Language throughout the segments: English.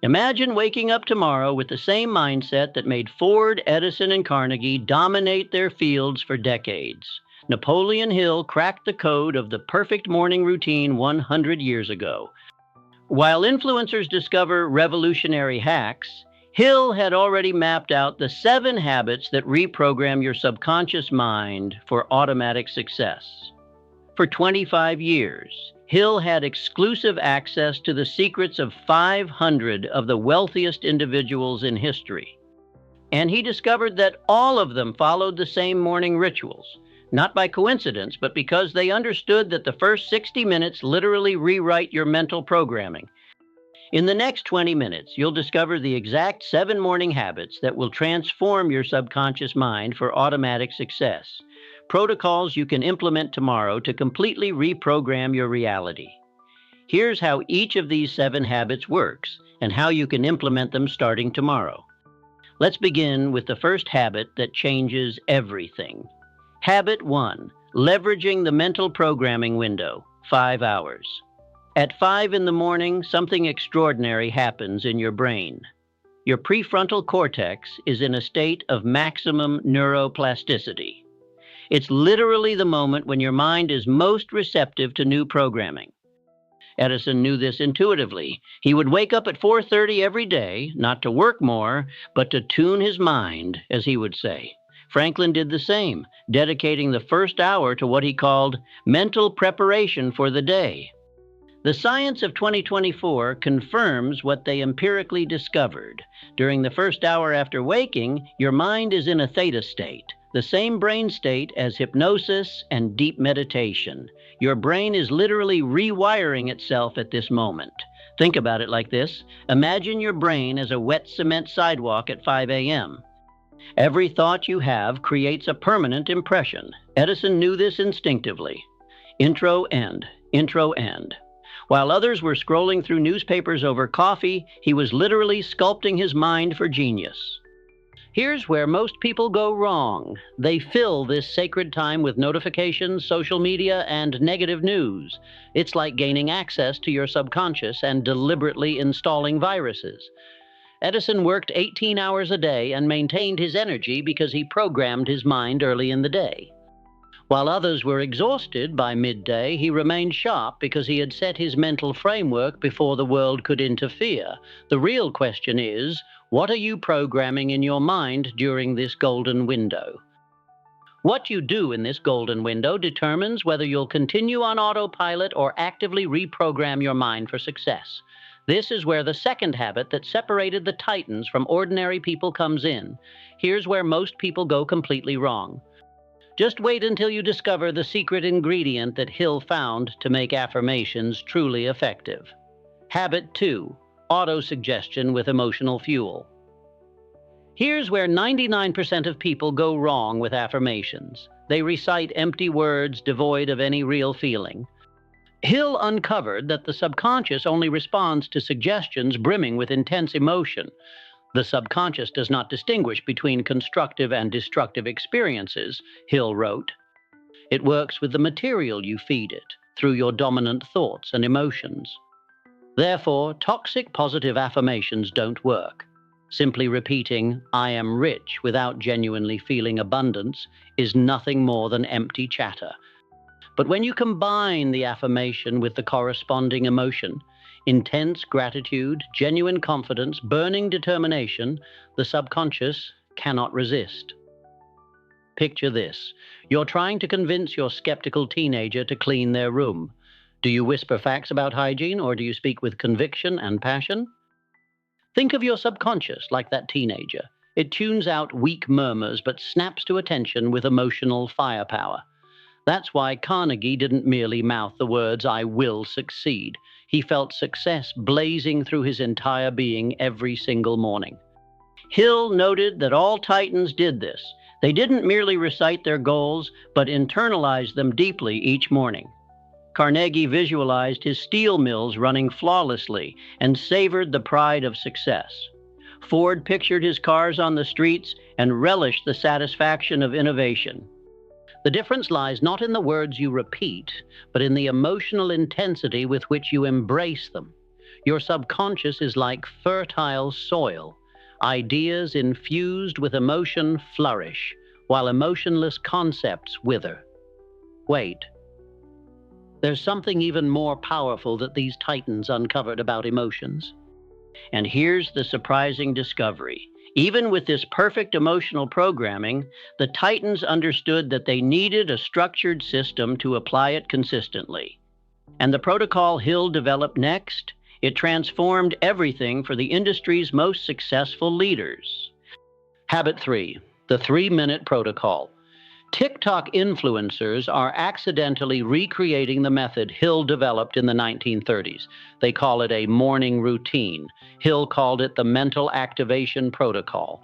Imagine waking up tomorrow with the same mindset that made Ford, Edison, and Carnegie dominate their fields for decades. Napoleon Hill cracked the code of the perfect morning routine 100 years ago. While influencers discover revolutionary hacks, Hill had already mapped out the 7 habits that reprogram your subconscious mind for automatic success. For 25 years, Hill had exclusive access to the secrets of 500 of the wealthiest individuals in history. And he discovered that all of them followed the same morning rituals, not by coincidence, but because they understood that the first 60 minutes literally rewrite your mental programming. In the next 20 minutes, you'll discover the exact 7 morning habits that will transform your subconscious mind for automatic success. Protocols you can implement tomorrow to completely reprogram your reality. Here's how each of these 7 habits works and how you can implement them starting tomorrow. Let's begin with the first habit that changes everything. Habit 1, leveraging the mental programming window, 5 hours. At 5 in the morning, something extraordinary happens in your brain. Your prefrontal cortex is in a state of maximum neuroplasticity. It's literally the moment when your mind is most receptive to new programming. Edison knew this intuitively. He would wake up at 4:30 every day, not to work more, but to tune his mind, as he would say. Franklin did the same, dedicating the first hour to what he called mental preparation for the day. The science of 2024 confirms what they empirically discovered. During the first hour after waking, your mind is in a theta state, the same brain state as hypnosis and deep meditation. Your brain is literally rewiring itself at this moment. Think about it like this. Imagine your brain as a wet cement sidewalk at 5 a.m. Every thought you have creates a permanent impression. Edison knew this instinctively. Intro, end. Intro, end. While others were scrolling through newspapers over coffee, he was literally sculpting his mind for genius. Here's where most people go wrong. They fill this sacred time with notifications, social media, and negative news. It's like gaining access to your subconscious and deliberately installing viruses. Edison worked 18 hours a day and maintained his energy because he programmed his mind early in the day. While others were exhausted by midday, he remained sharp because he had set his mental framework before the world could interfere. The real question is, what are you programming in your mind during this golden window? What you do in this golden window determines whether you'll continue on autopilot or actively reprogram your mind for success. This is where the second habit that separated the titans from ordinary people comes in. Here's where most people go completely wrong. Just wait until you discover the secret ingredient that Hill found to make affirmations truly effective. Habit 2, autosuggestion with emotional fuel. Here's where 99% of people go wrong with affirmations. They recite empty words devoid of any real feeling. Hill uncovered that the subconscious only responds to suggestions brimming with intense emotion. The subconscious does not distinguish between constructive and destructive experiences, Hill wrote. It works with the material you feed it, through your dominant thoughts and emotions. Therefore, toxic positive affirmations don't work. Simply repeating, "I am rich," without genuinely feeling abundance is nothing more than empty chatter. But when you combine the affirmation with the corresponding emotion, intense gratitude, genuine confidence, burning determination, the subconscious cannot resist. Picture this. You're trying to convince your skeptical teenager to clean their room. Do you whisper facts about hygiene, or do you speak with conviction and passion? Think of your subconscious like that teenager. It tunes out weak murmurs but snaps to attention with emotional firepower. That's why Carnegie didn't merely mouth the words, "I will succeed." He felt success blazing through his entire being every single morning. Hill noted that all titans did this. They didn't merely recite their goals, but internalized them deeply each morning. Carnegie visualized his steel mills running flawlessly and savored the pride of success. Ford pictured his cars on the streets and relished the satisfaction of innovation. The difference lies not in the words you repeat, but in the emotional intensity with which you embrace them. Your subconscious is like fertile soil. Ideas infused with emotion flourish, while emotionless concepts wither. Wait, there's something even more powerful that these titans uncovered about emotions. And here's the surprising discovery. Even with this perfect emotional programming, the titans understood that they needed a structured system to apply it consistently. And the protocol Hill developed next, it transformed everything for the industry's most successful leaders. Habit 3, the 3-minute protocol. TikTok influencers are accidentally recreating the method Hill developed in the 1930s. They call it a morning routine. Hill called it the mental activation protocol.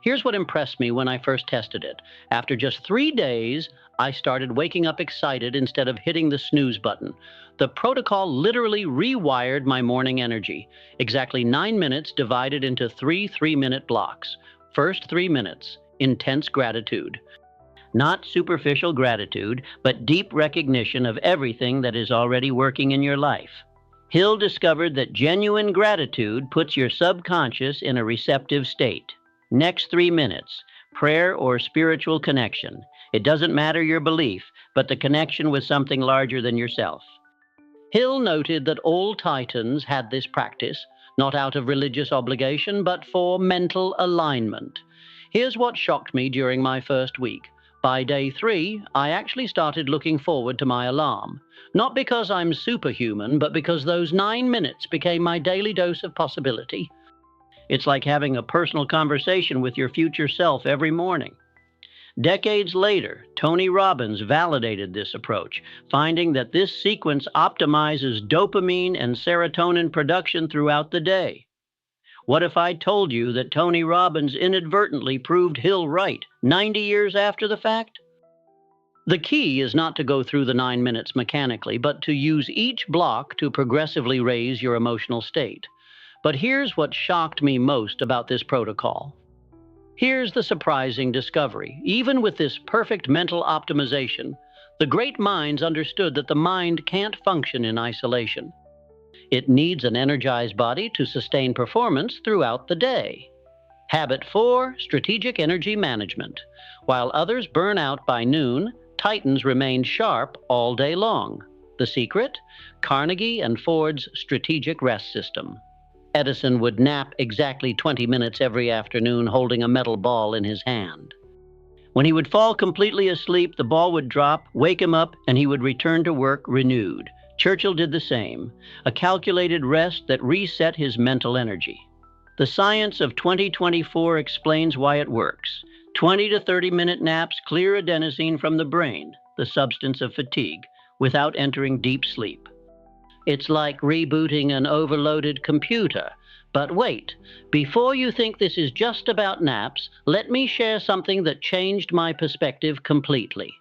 Here's what impressed me when I first tested it. After just 3 days, I started waking up excited instead of hitting the snooze button. The protocol literally rewired my morning energy. Exactly 9 minutes divided into 3 3-minute blocks. First 3 minutes, intense gratitude. Not superficial gratitude, but deep recognition of everything that is already working in your life. Hill discovered that genuine gratitude puts your subconscious in a receptive state. Next 3 minutes, prayer or spiritual connection. It doesn't matter your belief, but the connection with something larger than yourself. Hill noted that all titans had this practice, not out of religious obligation, but for mental alignment. Here's what shocked me during my first week. By day 3, I actually started looking forward to my alarm. Not because I'm superhuman, but because those 9 minutes became my daily dose of possibility. It's like having a personal conversation with your future self every morning. Decades later, Tony Robbins validated this approach, finding that this sequence optimizes dopamine and serotonin production throughout the day. What if I told you that Tony Robbins inadvertently proved Hill right 90 years after the fact? The key is not to go through the 9 minutes mechanically, but to use each block to progressively raise your emotional state. But here's what shocked me most about this protocol. Here's the surprising discovery. Even with this perfect mental optimization, the great minds understood that the mind can't function in isolation. It needs an energized body to sustain performance throughout the day. Habit 4, strategic energy management. While others burn out by noon, titans remain sharp all day long. The secret? Carnegie and Ford's strategic rest system. Edison would nap exactly 20 minutes every afternoon holding a metal ball in his hand. When he would fall completely asleep, the ball would drop, wake him up, and he would return to work renewed. Churchill did the same, a calculated rest that reset his mental energy. The science of 2024 explains why it works. 20 to 30-minute naps clear adenosine from the brain, the substance of fatigue, without entering deep sleep. It's like rebooting an overloaded computer. But wait, before you think this is just about naps, let me share something that changed my perspective completely.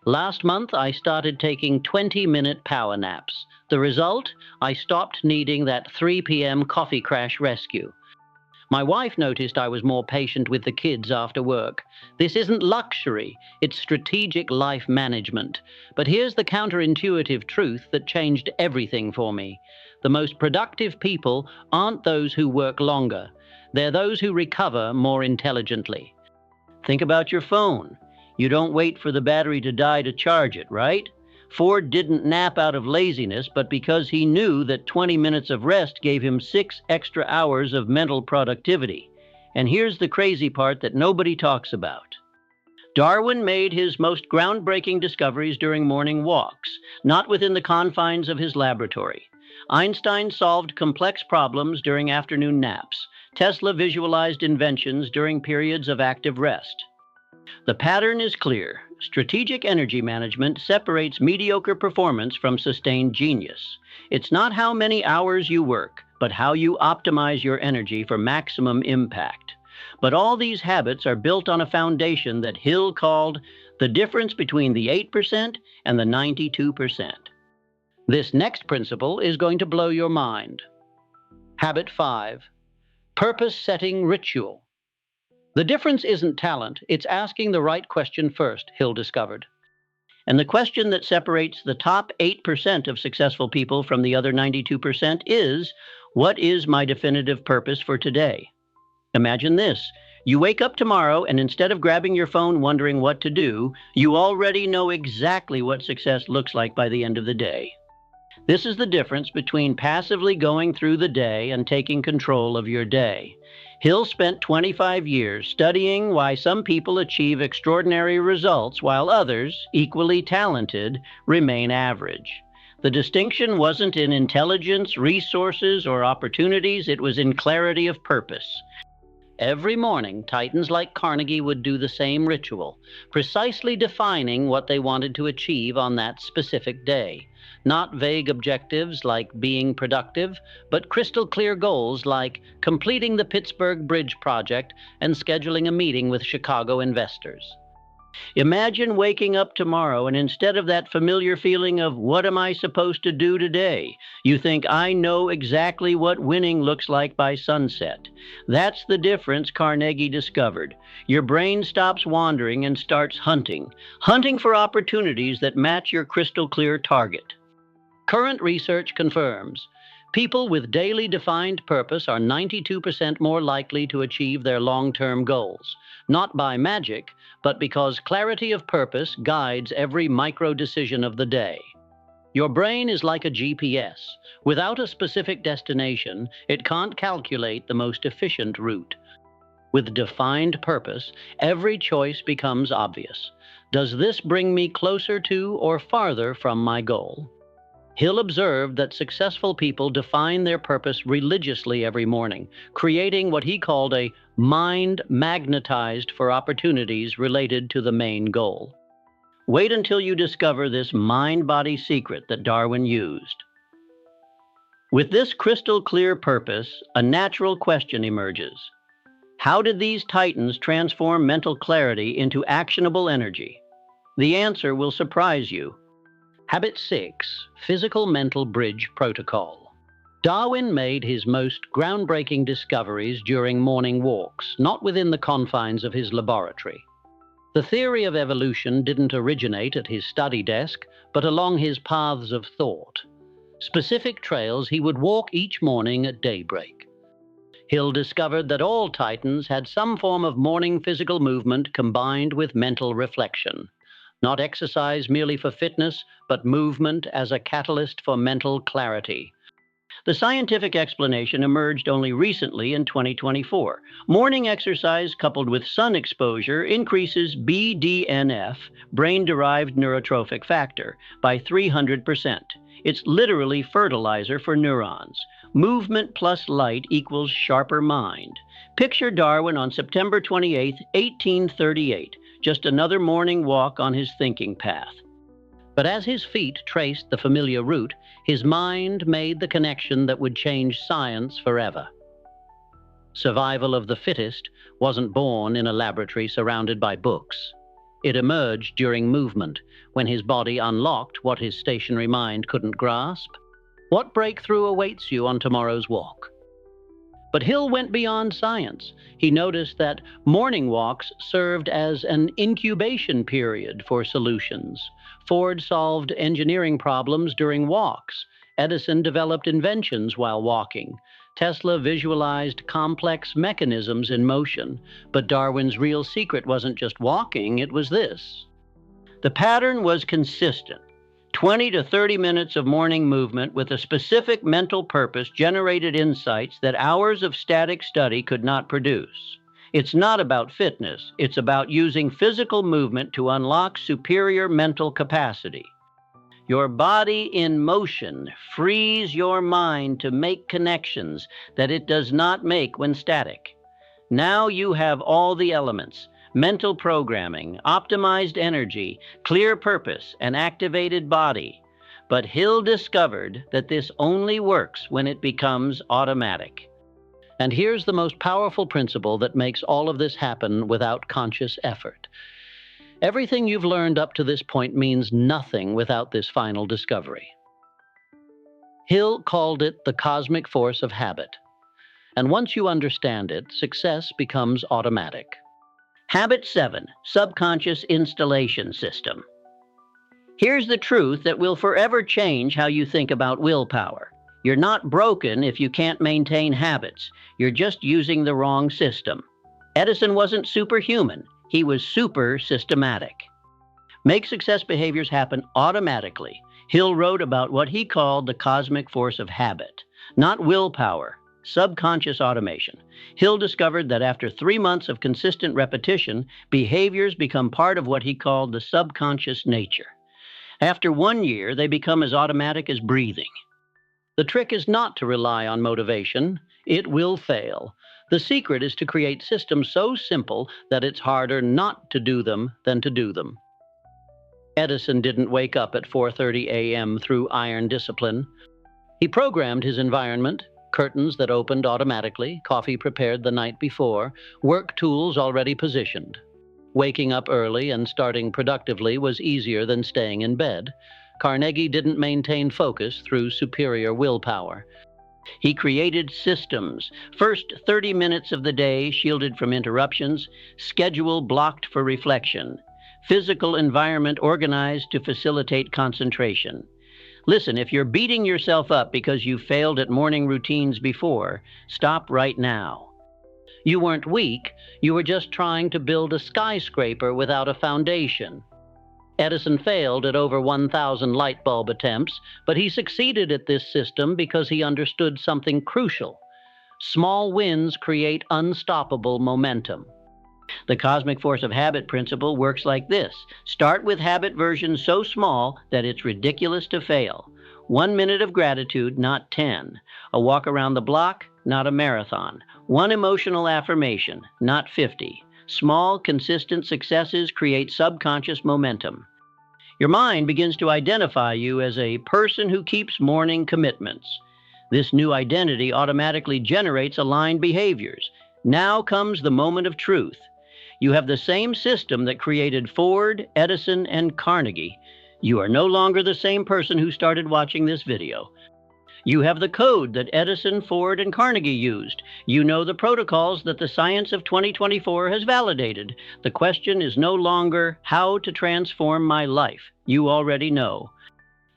Last month, I started taking 20-minute power naps. The result? I stopped needing that 3 p.m. coffee crash rescue. My wife noticed I was more patient with the kids after work. This isn't luxury, it's strategic life management. But here's the counterintuitive truth that changed everything for me. The most productive people aren't those who work longer. They're those who recover more intelligently. Think about your phone. You don't wait for the battery to die to charge it, right? Ford didn't nap out of laziness, but because he knew that 20 minutes of rest gave him 6 extra hours of mental productivity. And here's the crazy part that nobody talks about. Darwin made his most groundbreaking discoveries during morning walks, not within the confines of his laboratory. Einstein solved complex problems during afternoon naps. Tesla visualized inventions during periods of active rest. The pattern is clear. Strategic energy management separates mediocre performance from sustained genius. It's not how many hours you work, but how you optimize your energy for maximum impact. But all these habits are built on a foundation that Hill called the difference between the 8% and the 92%. This next principle is going to blow your mind. Habit 5, purpose-setting ritual. The difference isn't talent, it's asking the right question first, Hill discovered. And the question that separates the top 8% of successful people from the other 92% is, what is my definitive purpose for today? Imagine this. You wake up tomorrow, and instead of grabbing your phone wondering what to do, you already know exactly what success looks like by the end of the day. This is the difference between passively going through the day and taking control of your day. Hill spent 25 years studying why some people achieve extraordinary results while others, equally talented, remain average. The distinction wasn't in intelligence, resources, or opportunities, it was in clarity of purpose. Every morning, titans like Carnegie would do the same ritual, precisely defining what they wanted to achieve on that specific day. Not vague objectives like being productive, but crystal clear goals like completing the Pittsburgh Bridge project and scheduling a meeting with Chicago investors. Imagine waking up tomorrow and instead of that familiar feeling of, what am I supposed to do today? You think, I know exactly what winning looks like by sunset. That's the difference Carnegie discovered. Your brain stops wandering and starts hunting for opportunities that match your crystal clear target. Current research confirms people with daily defined purpose are 92% more likely to achieve their long-term goals, not by magic, but because clarity of purpose guides every micro-decision of the day. Your brain is like a GPS. Without a specific destination, it can't calculate the most efficient route. With defined purpose, every choice becomes obvious. Does this bring me closer to or farther from my goal? Hill observed that successful people define their purpose religiously every morning, creating what he called a mind magnetized for opportunities related to the main goal. Wait until you discover this mind-body secret that Darwin used. With this crystal clear purpose, a natural question emerges. How did these titans transform mental clarity into actionable energy? The answer will surprise you. Habit 6, Physical Mental Bridge Protocol. Darwin made his most groundbreaking discoveries during morning walks, not within the confines of his laboratory. The theory of evolution didn't originate at his study desk, but along his paths of thought. Specific trails he would walk each morning at daybreak. Hill discovered that all titans had some form of morning physical movement combined with mental reflection. Not exercise merely for fitness, but movement as a catalyst for mental clarity. The scientific explanation emerged only recently in 2024. Morning exercise coupled with sun exposure increases BDNF, brain-derived neurotrophic factor, by 300%. It's literally fertilizer for neurons. Movement plus light equals sharper mind. Picture Darwin on September 28, 1838. Just another morning walk on his thinking path. But as his feet traced the familiar route, his mind made the connection that would change science forever. Survival of the fittest wasn't born in a laboratory surrounded by books. It emerged during movement, when his body unlocked what his stationary mind couldn't grasp. What breakthrough awaits you on tomorrow's walk? But Hill went beyond science. He noticed that morning walks served as an incubation period for solutions. Ford solved engineering problems during walks. Edison developed inventions while walking. Tesla visualized complex mechanisms in motion. But Darwin's real secret wasn't just walking, it was this. The pattern was consistent. 20 to 30 minutes of morning movement with a specific mental purpose generated insights that hours of static study could not produce. It's not about fitness, it's about using physical movement to unlock superior mental capacity. Your body in motion frees your mind to make connections that it does not make when static. Now you have all the elements: mental programming, optimized energy, clear purpose, and activated body. But Hill discovered that this only works when it becomes automatic. And here's the most powerful principle that makes all of this happen without conscious effort. Everything you've learned up to this point means nothing without this final discovery. Hill called it the cosmic force of habit. And once you understand it, success becomes automatic. Habit 7, Subconscious Installation System. Here's the truth that will forever change how you think about willpower. You're not broken if you can't maintain habits. You're just using the wrong system. Edison wasn't superhuman. He was super systematic. Make success behaviors happen automatically. Hill wrote about what he called the cosmic force of habit, not willpower, subconscious automation. Hill discovered that after 3 months of consistent repetition, behaviors become part of what he called the subconscious nature. After 1 year, they become as automatic as breathing. The trick is not to rely on motivation. It will fail. The secret is to create systems so simple that it's harder not to do them than to do them. Edison didn't wake up at 4:30 a.m. through iron discipline. He programmed his environment, curtains that opened automatically, coffee prepared the night before, work tools already positioned. Waking up early and starting productively was easier than staying in bed. Carnegie didn't maintain focus through superior willpower. He created systems. First 30 minutes of the day shielded from interruptions, schedule blocked for reflection, physical environment organized to facilitate concentration. Listen, if you're beating yourself up because you failed at morning routines before, stop right now. You weren't weak, you were just trying to build a skyscraper without a foundation. Edison failed at over 1,000 light bulb attempts, but he succeeded at this system because he understood something crucial. Small wins create unstoppable momentum. The cosmic force of habit principle works like this. Start with habit versions so small that it's ridiculous to fail. 1 minute of gratitude, not 10. A walk around the block, not a marathon. 1 emotional affirmation, not 50. Small, consistent successes create subconscious momentum. Your mind begins to identify you as a person who keeps morning commitments. This new identity automatically generates aligned behaviors. Now comes the moment of truth. You have the same system that created Ford, Edison, and Carnegie. You are no longer the same person who started watching this video. You have the code that Edison, Ford, and Carnegie used. You know the protocols that the science of 2024 has validated. The question is no longer how to transform my life. You already know.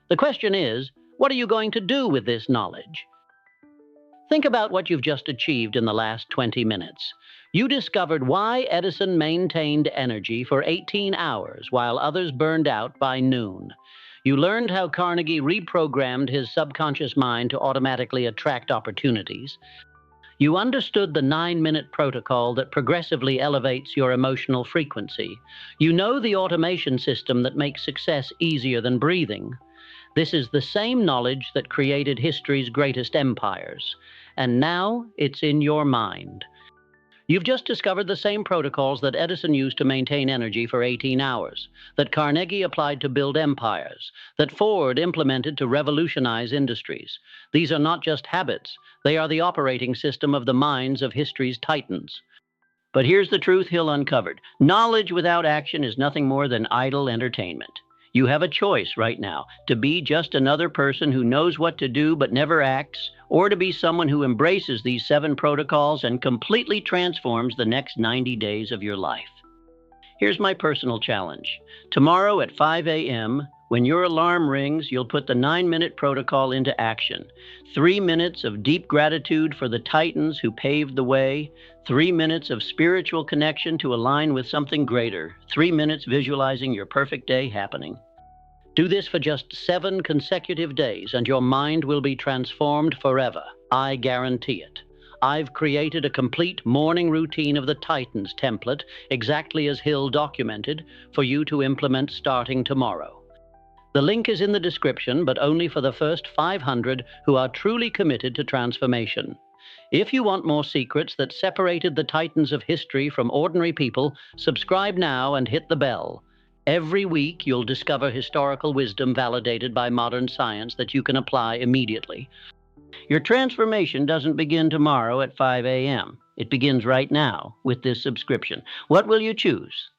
The question is, what are you going to do with this knowledge? Think about what you've just achieved in the last 20 minutes. You discovered why Edison maintained energy for 18 hours while others burned out by noon. You learned how Carnegie reprogrammed his subconscious mind to automatically attract opportunities. You understood the 9-minute protocol that progressively elevates your emotional frequency. You know the automation system that makes success easier than breathing. This is the same knowledge that created history's greatest empires. And now it's in your mind. You've just discovered the same protocols that Edison used to maintain energy for 18 hours, that Carnegie applied to build empires, that Ford implemented to revolutionize industries. These are not just habits. They are the operating system of the minds of history's titans. But here's the truth Hill uncovered. Knowledge without action is nothing more than idle entertainment. You have a choice right now to be just another person who knows what to do but never acts, or to be someone who embraces these 7 protocols and completely transforms the next 90 days of your life. Here's my personal challenge. Tomorrow at 5 a.m., when your alarm rings, you'll put the 9-minute protocol into action. 3 minutes of deep gratitude for the titans who paved the way. 3 minutes of spiritual connection to align with something greater. 3 minutes visualizing your perfect day happening. Do this for just 7 consecutive days, and your mind will be transformed forever. I guarantee it. I've created a complete morning routine of the Titans template, exactly as Hill documented, for you to implement starting tomorrow. The link is in the description, but only for the first 500 who are truly committed to transformation. If you want more secrets that separated the titans of history from ordinary people, subscribe now and hit the bell. Every week, you'll discover historical wisdom validated by modern science that you can apply immediately. Your transformation doesn't begin tomorrow at 5 a.m. It begins right now with this subscription. What will you choose?